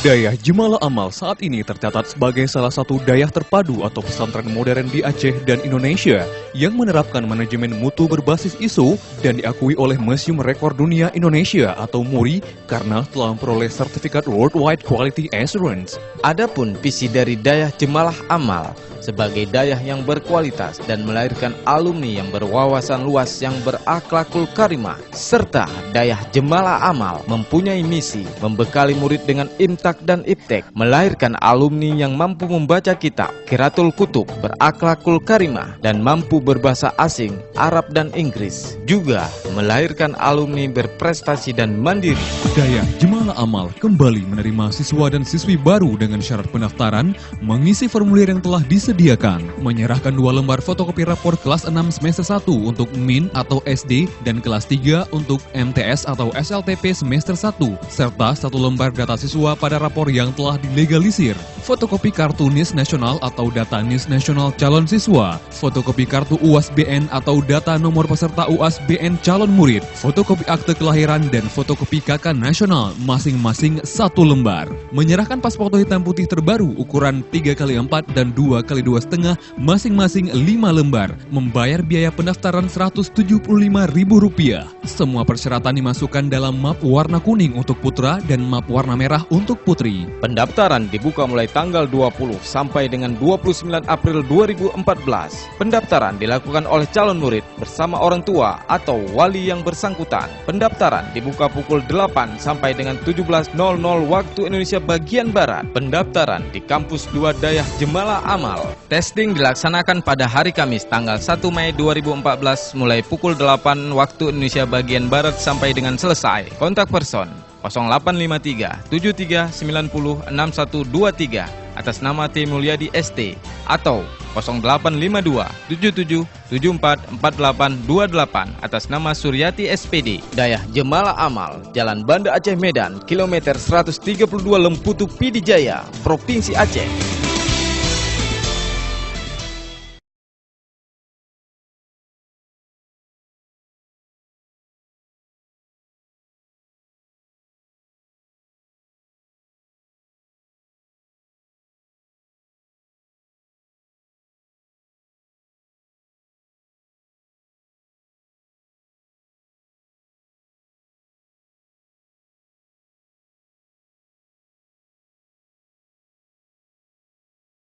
Dayah Jemala Amal saat ini tercatat sebagai salah satu dayah terpadu atau pesantren modern di Aceh dan Indonesia yang menerapkan manajemen mutu berbasis ISO dan diakui oleh Museum Rekor Dunia Indonesia atau MURI karena telah memperoleh sertifikat Worldwide Quality Assurance. Adapun visi dari Dayah Jemalah Amal sebagai dayah yang berkualitas dan melahirkan alumni yang berwawasan luas yang berakhlakul karimah, serta Dayah Jemalah Amal mempunyai misi membekali murid dengan imtak dan iptek, melahirkan alumni yang mampu membaca kitab, Qiraatul Kutub, berakhlakul karimah, dan mampu berbahasa asing, Arab dan Inggris. Juga melahirkan alumni berprestasi dan mandiri. Dayah Jemala Amal kembali menerima siswa dan siswi baru dengan syarat pendaftaran, mengisi formulir yang telah disediakan, menyerahkan 2 lembar fotokopi rapor kelas 6 semester 1 untuk MIN atau SD dan kelas 3 untuk MTS atau SLTP semester 1, serta 1 lembar data siswa pada rapor yang telah dilegalisir, fotokopi kartu NIS Nasional atau data NIS Nasional calon siswa, fotokopi kartu UAS BN atau data nomor peserta UAS BN calon murid, fotokopi akte kelahiran dan fotokopi KK nasional masing-masing 1 lembar. Menyerahkan paspor hitam putih terbaru ukuran 3x4 dan 2x2,5 masing-masing 5 lembar. Membayar biaya pendaftaran Rp175.000. Semua persyaratan dimasukkan dalam map warna kuning untuk putra dan map warna merah untuk putri. Pendaftaran dibuka mulai tanggal 20 sampai dengan 29 April 2014. Pendaftaran dilakukan oleh calon murid bersama orang tua atau wali yang bersangkutan. Pendaftaran dibuka pukul 8 sampai dengan 17.00 waktu Indonesia bagian Barat. Pendaftaran di Kampus 2 Dayah Jemala Amal. Testing dilaksanakan pada hari Kamis tanggal 1 Mei 2014 mulai pukul 8 waktu Indonesia bagian Barat sampai dengan selesai. Kontak person 0853 73 90 6123 atas nama T. Mulyadi ST atau 0852 77 74 48 28 atas nama Suryati SPD. Dayah Jemala Amal, Jalan Banda Aceh Medan, kilometer 132 Lemputu Pidijaya, Provinsi Aceh.